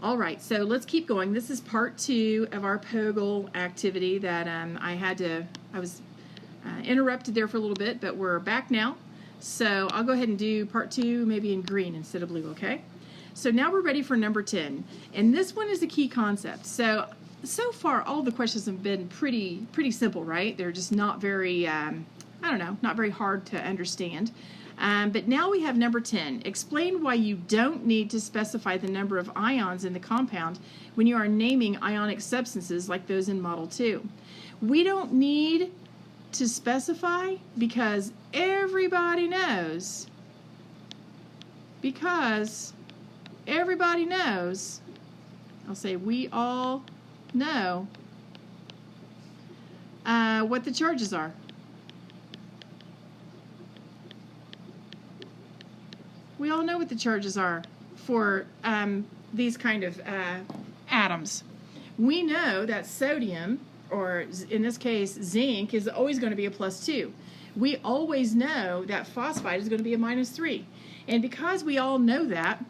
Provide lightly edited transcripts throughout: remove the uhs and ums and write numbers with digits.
All right, so let's keep going. This is part 2 of our POGL activity that I was interrupted there for a little bit, but we're back now. So I'll go ahead and do part 2 maybe in green instead of blue, okay? So now we're ready for number 10, and this one is a key concept. So far all the questions have been pretty simple, right? They're just not very, not very hard to understand. But now we have number 10. Explain why you don't need to specify the number of ions in the compound when you are naming ionic substances like those in Model 2. We don't need to specify because everybody knows. I'll say we all know what the charges are. We all know what the charges are for these kind of atoms. We know that sodium, or in this case zinc, is always going to be a +2. We always know that phosphide is going to be a -3. And because we all know that,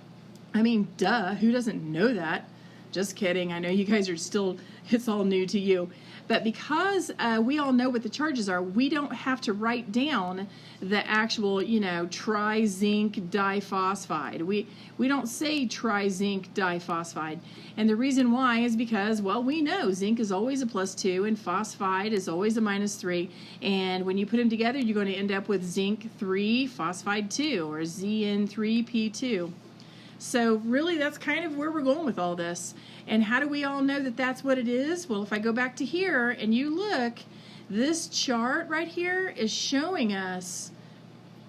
I mean, duh, who doesn't know that? Just kidding. I know you guys are still, it's all new to you. But because we all know what the charges are, we don't have to write down the actual, tri-zinc diphosphide. We don't say tri-zinc diphosphide. And the reason why is because, well, we know zinc is always a +2 and phosphide is always a -3. And when you put them together, you're going to end up with zinc 3 phosphide 2, or ZN3P2. So really that's kind of where we're going with all this. And how do we all know that that's what it is? Well, if I go back to here and you look, this chart right here is showing us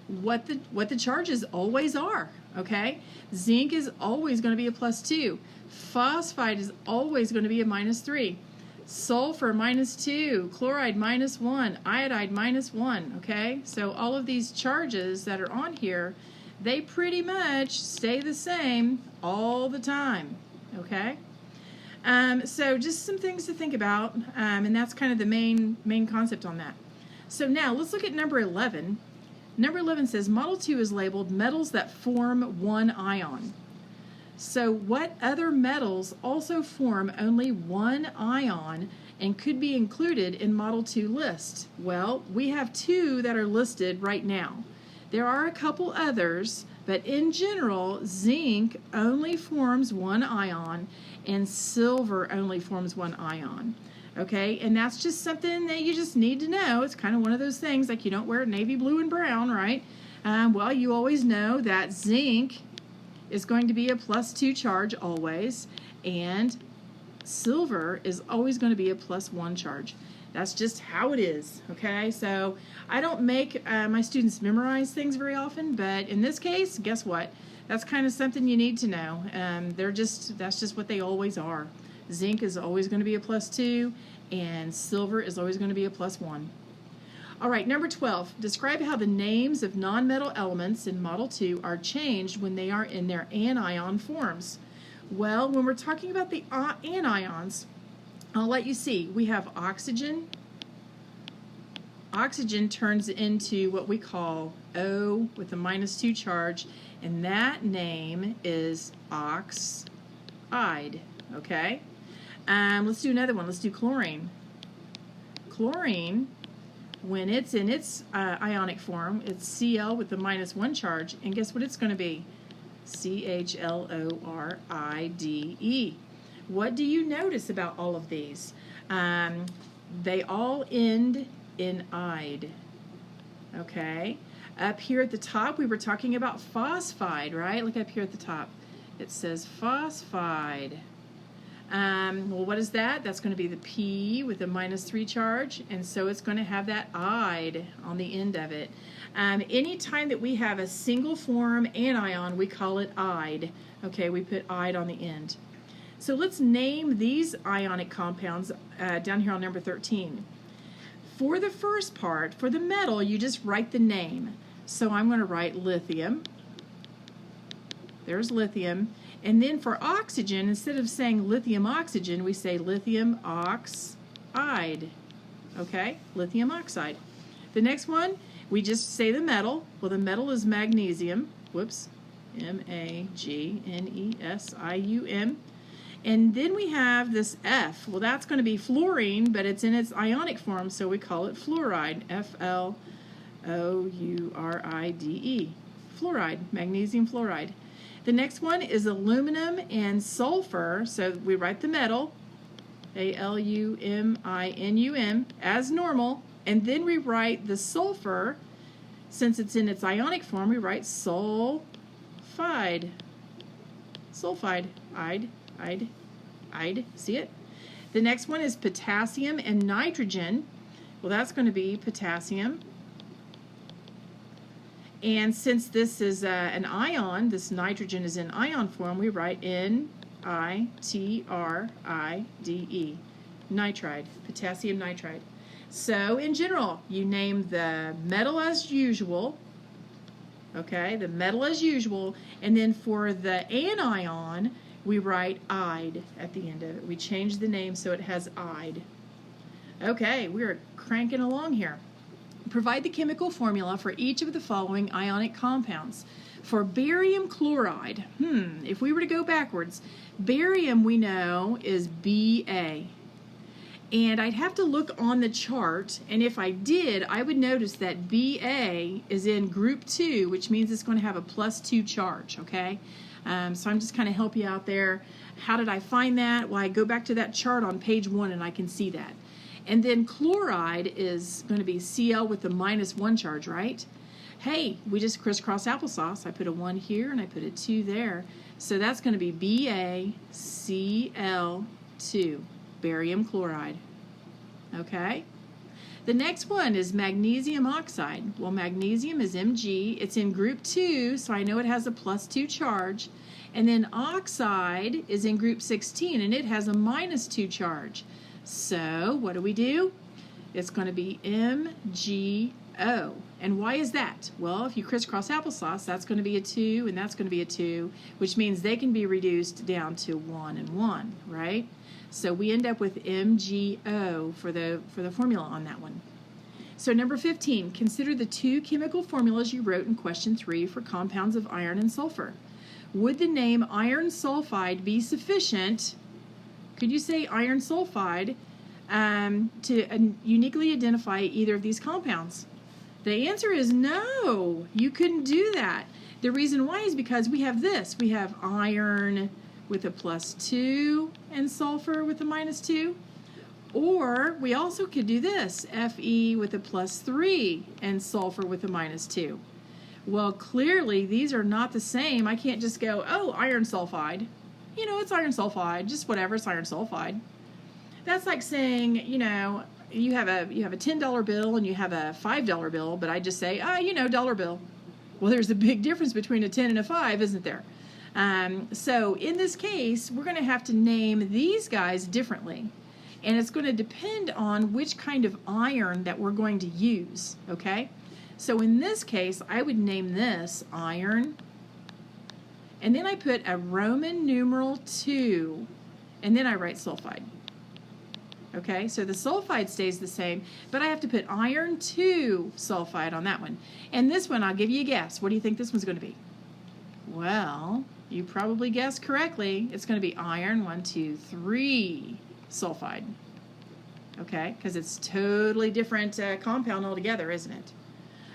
what the charges always are, okay? Zinc is always going to be a +2. Phosphide is always going to be a -3. Sulfur -2, chloride -1, iodide -1, okay? So all of these charges that are on here, they pretty much stay the same all the time, okay? So just some things to think about, and that's kind of the main concept on that. So now let's look at number 11. Number 11 says Model 2 is labeled metals that form one ion. So what other metals also form only one ion and could be included in Model 2 list? Well, we have 2 that are listed right now. There are a couple others, but in general, zinc only forms one ion and silver only forms one ion. Okay, and that's just something that you just need to know. It's kind of one of those things, like you don't wear navy blue and brown, right? Well, you always know that zinc is going to be a +2 charge always, and silver is always going to be a +1 charge. That's just how it is, okay? So I don't make my students memorize things very often, but in this case, guess what? That's kind of something you need to know. That's just what they always are. Zinc is always going to be a +2, and silver is always going to be a +1. All right, number 12. Describe how the names of nonmetal elements in Model 2 are changed when they are in their anion forms. Well, when we're talking about the anions, I'll let you see. We have oxygen. Oxygen turns into what we call O with a -2 charge, and that name is oxide, okay? Let's do another one. Let's do chlorine. Chlorine, when it's in its ionic form, it's Cl with a -1 charge, and guess what it's going to be? CHLORIDE. What do you notice about all of these? They all end in "ide." Okay? Up here at the top, we were talking about phosphide, right? Look up here at the top. It says phosphide. Well, what is that? That's going to be the P with a -3 charge, and so it's going to have that "ide" on the end of it. Anytime that we have a single form anion, we call it "ide." Okay, we put "ide" on the end. So let's name these ionic compounds down here on number 13. For the first part, for the metal, you just write the name. So I'm going to write lithium. There's lithium. And then for oxygen, instead of saying lithium oxygen, we say lithium oxide. Okay? Lithium oxide. The next one, we just say the metal. Well, the metal is magnesium. Whoops. Magnesium. And then we have this F. Well, that's going to be fluorine, but it's in its ionic form, so we call it fluoride. F-L-O-U-R-I-D-E. Fluoride, magnesium fluoride. The next one is aluminum and sulfur, so we write the metal, A-L-U-M-I-N-U-M, as normal, and then we write the sulfur. Since it's in its ionic form, we write sulfide. Sulfide. I'd. See it? The next one is potassium and nitrogen. Well, that's going to be potassium. And since this is an ion, this nitrogen is in ion form, we write N-I-T-R-I-D-E. Nitride. Potassium nitride. So, in general, you name the metal as usual, okay, the metal as usual, and then for the anion, we write "ide" at the end of it. We change the name so it has "ide." Okay, we're cranking along here. Provide the chemical formula for each of the following ionic compounds. For barium chloride, if we were to go backwards, barium we know is Ba. And I'd have to look on the chart, and if I did, I would notice that Ba is in group 2, which means it's going to have a +2 charge, okay? So I'm just kind of help you out there. How did I find that? Well, I go back to that chart on page 1 and I can see that. And then chloride is going to be Cl with the -1 charge, right? Hey, we just crisscross applesauce. I put a 1 here and I put a 2 there. So that's going to be BaCl2. Barium chloride. Okay? The next one is magnesium oxide. Well, magnesium is Mg. It's in group 2, so I know it has a +2 charge. And then oxide is in group 16, and it has a -2 charge. So, what do? It's going to be MgO. And why is that? Well, if you crisscross applesauce, that's going to be a 2, and that's going to be a 2, which means they can be reduced down to 1 and 1, right? So we end up with MgO for the formula on that one. So number 15, consider the 2 chemical formulas you wrote in question 3 for compounds of iron and sulfur. Would the name iron sulfide be sufficient? Could you say iron sulfide to uniquely identify either of these compounds? The answer is no, you couldn't do that. The reason why is because we have this. We have iron with a +2 and sulfur with a -2. Or we also could do this, Fe with a +3 and sulfur with a -2. Well, clearly these are not the same. I can't just go, oh, iron sulfide. You know, it's iron sulfide, just whatever, it's iron sulfide. That's like saying, you know, you have a $10 bill and you have a $5 bill, but I just say, dollar bill. Well, there's a big difference between a 10 and a 5, isn't there? So in this case, we're going to have to name these guys differently. And it's going to depend on which kind of iron that we're going to use, okay? So in this case, I would name this iron. And then I put a Roman numeral 2. And then I write sulfide. Okay, so the sulfide stays the same, but I have to put iron 2 sulfide on that one. And this one, I'll give you a guess. What do you think this one's going to be? Well, you probably guessed correctly. It's going to be iron 1, 2, 3 sulfide. Okay, because it's totally different compound altogether, isn't it?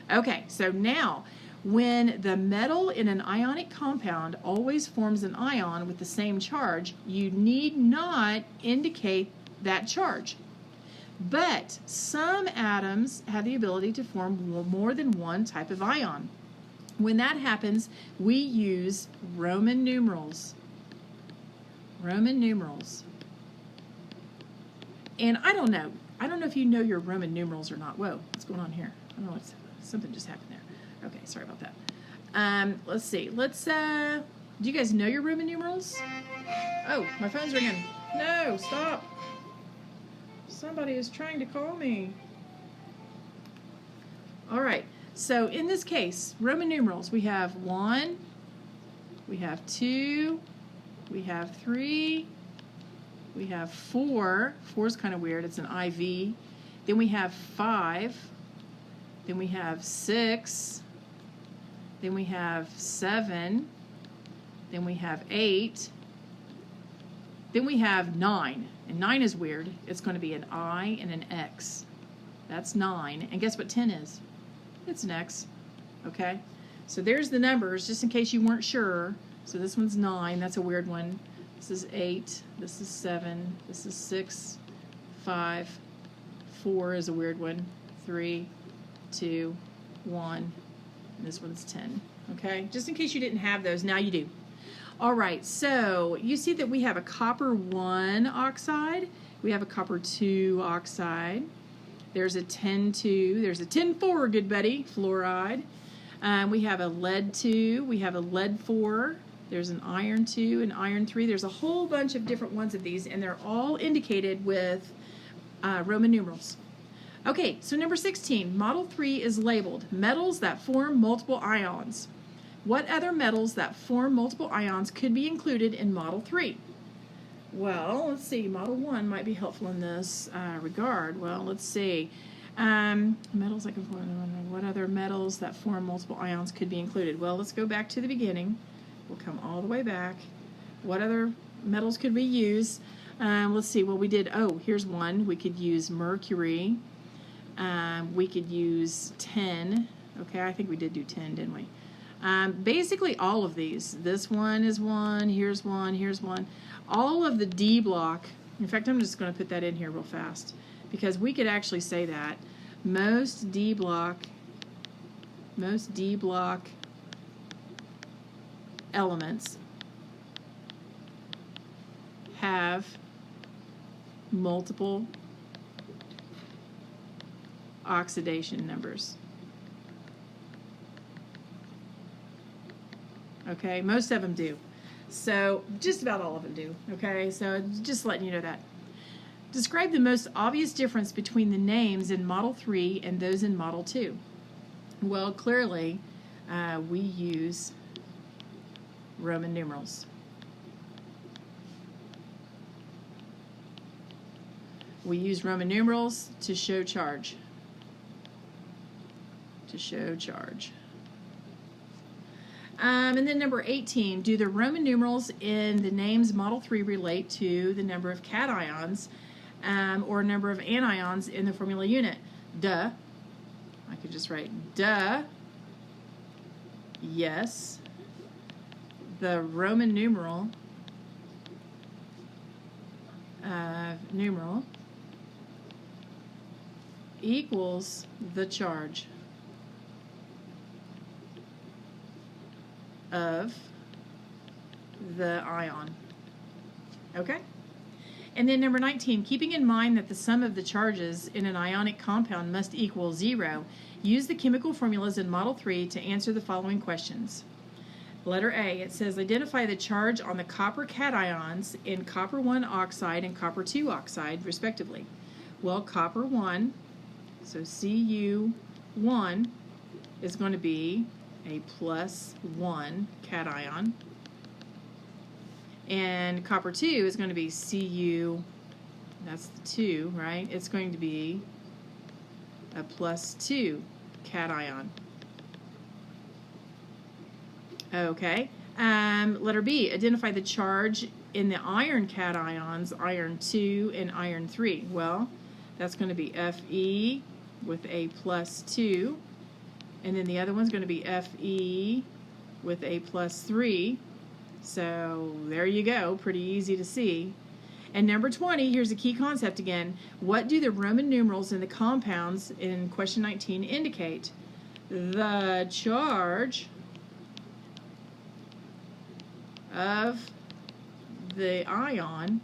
Okay, so now, when the metal in an ionic compound always forms an ion with the same charge, you need not indicate that charge. But some atoms have the ability to form more than one type of ion. When that happens, we use Roman numerals. Roman numerals. And I don't know if you know your Roman numerals or not. Whoa, what's going on here? I don't know, something just happened there. Okay, sorry about that. Let's see. Do you guys know your Roman numerals? Oh, my phone's ringing. No, stop. Somebody is trying to call me. All right. So in this case, Roman numerals, we have 1, we have 2, we have 3, we have 4. 4 is kind of weird. It's an IV. Then we have 5. Then we have 6. Then we have 7. Then we have 8. Then we have 9, and 9 is weird. It's going to be an I and an X. That's 9, and guess what 10 is? It's an X, okay? So there's the numbers, just in case you weren't sure. So this one's 9, that's a weird one. This is 8, this is 7, this is 6, 5, 4 is a weird one, 3, 2, 1, and this one's 10, okay? Just in case you didn't have those, now you do. All right, so you see that we have a copper 1 oxide, we have a copper 2 oxide, there's a 10-2, there's a 10-4, good buddy, fluoride. We have a lead 2, we have a lead 4, there's an iron 2, an iron 3. There's a whole bunch of different ones of these, and they're all indicated with Roman numerals. Okay, so number 16, Model 3 is labeled metals that form multiple ions. What other metals that form multiple ions could be included in Model 3? Well, let's see, Model 1 might be helpful in this regard. Well, let's see. Metals that can form, what other metals that form multiple ions could be included? Well, let's go back to the beginning. We'll come all the way back. What other metals could we use? Let's see, well, we did, here's one. We could use mercury. We could use tin. Okay, I think we did do tin, didn't we? Basically all of these. This one is one, here's one, here's one. All of the D block, in fact, I'm just going to put that in here real fast because we could actually say that most D block elements have multiple oxidation numbers. Okay, most of them do. So just about all of them do. Okay, so just letting you know that. Describe the most obvious difference between the names in Model 3 and those in Model 2. Well, clearly we use Roman numerals. We use Roman numerals to show charge. And then number 18, do the Roman numerals in the names Model 3 relate to the number of cations or number of anions in the formula unit? Duh. I could just write duh. Yes. The Roman numeral equals the charge of the ion. Okay? And then number 19, keeping in mind that the sum of the charges in an ionic compound must equal 0, use the chemical formulas in Model 3 to answer the following questions. Letter A, it says identify the charge on the copper cations in copper 1 oxide and copper 2 oxide, respectively. Well, copper 1, so Cu1 is going to be a +1 cation. And copper 2 is going to be Cu, that's the 2, right? It's going to be a +2 cation. Okay. Letter B, identify the charge in the iron cations, iron 2 and iron 3. Well, that's going to be Fe with a +2. And then the other one's going to be Fe with a +3. So there you go, pretty easy to see. And number 20, here's a key concept again. What do the Roman numerals in the compounds in question 19 indicate? The charge of the ion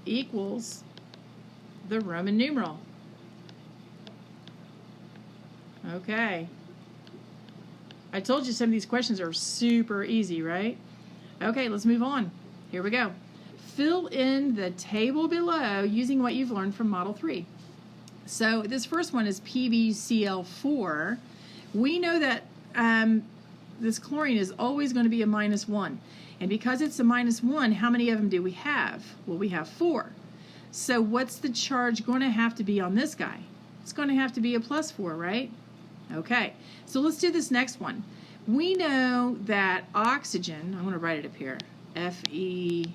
equals the Roman numeral. Okay. I told you some of these questions are super easy, right? Okay, let's move on. Here we go. Fill in the table below using what you've learned from Model 3. So this first one is PbCl4. We know that this chlorine is always going to be a -1. And because it's a -1, how many of them do we have? Well, we have 4. So what's the charge going to have to be on this guy? It's going to have to be a +4, right? Okay, so let's do this next one. We know that oxygen, I'm going to write it up here, Fe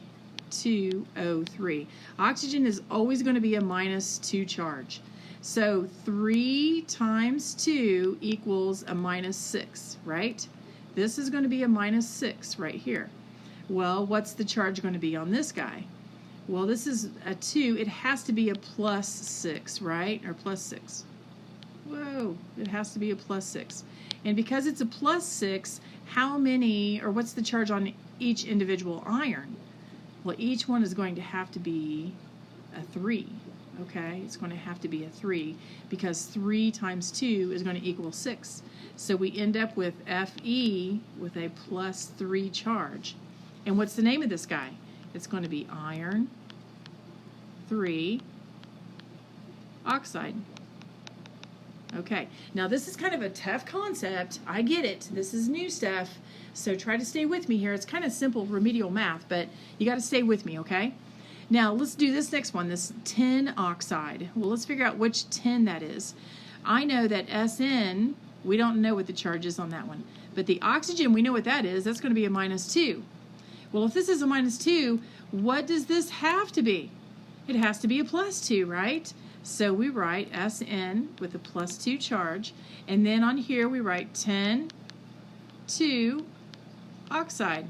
2O3. Oxygen is always going to be a -2 charge. So 3 times 2 equals a -6, right? This is going to be a -6 right here. Well, what's the charge going to be on this guy? Well, this is a 2. It has to be a +6, right? Or +6. Whoa, it has to be a +6. And because it's a +6, how many, or what's the charge on each individual iron? Well, each one is going to have to be a 3. Okay, it's going to have to be a 3 because 3 times 2 is going to equal 6. So we end up with Fe with a +3 charge. And what's the name of this guy? It's going to be iron 3 oxide. Okay, now this is kind of a tough concept. I get it. This is new stuff. So try to stay with me here. It's kind of simple remedial math, but you got to stay with me, okay? Now let's do this next one, this tin oxide. Well, let's figure out which tin that is. I know that SN, we don't know what the charge is on that one. But the oxygen, we know what that is. That's going to be a -2. Well, if this is a -2, what does this have to be? It has to be a +2, right? So we write SN with a +2 charge, and then on here we write 10,2 oxide.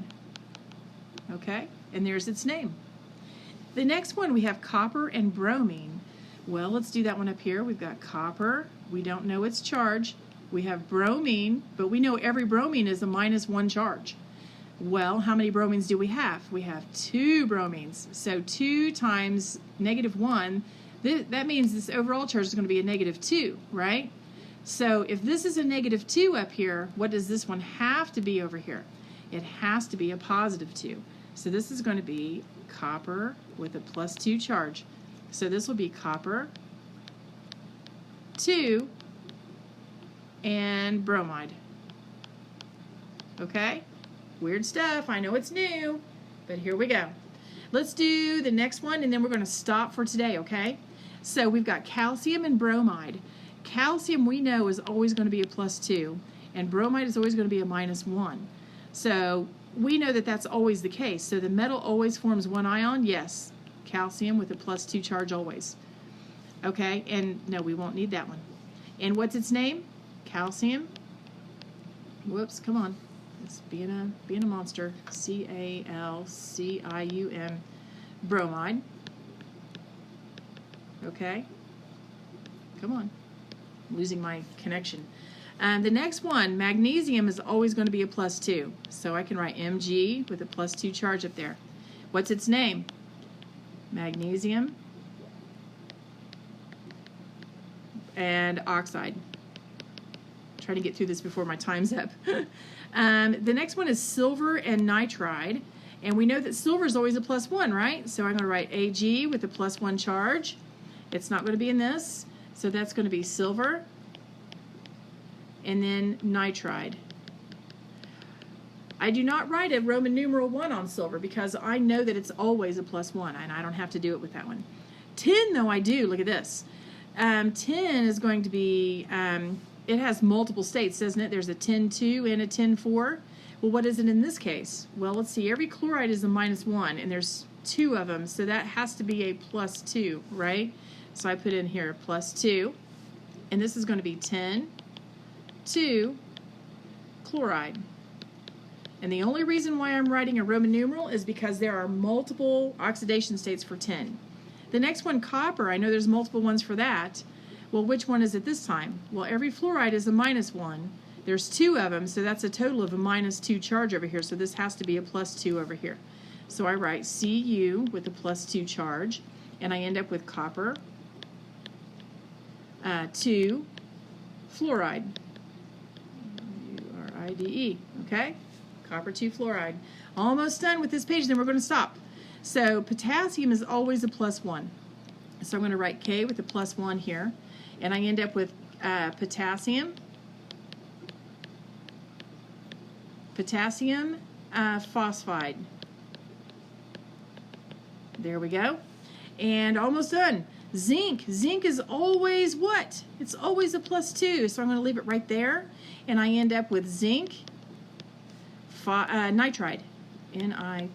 Okay, and there's its name. The next one we have copper and bromine. Well, let's do that one up here. We've got copper. We don't know its charge. We have bromine, but we know every bromine is a -1 charge. Well, how many bromines do we have? We have 2 bromines. So 2 times -1, that means this overall charge is going to be a -2, right? So if this is a -2 up here, what does this one have to be over here? It has to be a +2. So this is going to be copper with a +2 charge. So this will be copper 2 and bromide. Okay? Weird stuff. I know it's new, but here we go. Let's do the next one, and then we're going to stop for today, okay? So we've got calcium and bromide. Calcium we know is always going to be a +2, and bromide is always going to be a -1. So we know that that's always the case. So the metal always forms one ion? Yes. Calcium with a +2 charge always. Okay, and no, we won't need that one. And what's its name? Calcium. Whoops, come on. It's being a monster. Calcium bromide. Okay. Come on. I'm losing my connection. The next one, magnesium, is always going to be a +2. So I can write Mg with a +2 charge up there. What's its name? Magnesium and oxide. Try to get through this before my time's up. The next one is silver and nitride. And we know that silver is always a +1, right? So I'm going to write Ag with a +1 charge. It's not going to be in this. So that's going to be silver and then nitride. I do not write a Roman numeral 1 on silver because I know that it's always a +1, and I don't have to do it with that one. Tin, though, I do. Look at this. Tin is going to be, it has multiple states, doesn't it? There's a tin 2 and a tin 4. Well, what is it in this case? Well, let's see. Every chloride is a -1, and there's 2 of them, so that has to be a +2, right? So I put in here +2, and this is going to be tin 2 chloride. And the only reason why I'm writing a Roman numeral is because there are multiple oxidation states for tin. The next one, copper, I know there's multiple ones for that. Well, which one is it this time? Well, every fluoride is a -1. There's 2 of them, so that's a total of a -2 charge over here, so this has to be a +2 over here. So I write Cu with a +2 charge, and I end up with copper 2 fluoride. Fluoride, okay? Copper 2 fluoride. Almost done with this page, then we're going to stop. So potassium is always a +1. So I'm going to write K with a +1 here, and I end up with potassium phosphide. There we go. And almost done. Zinc. Zinc is always what? It's always a +2, so I'm going to leave it right there, and I end up with zinc nitride. Nitr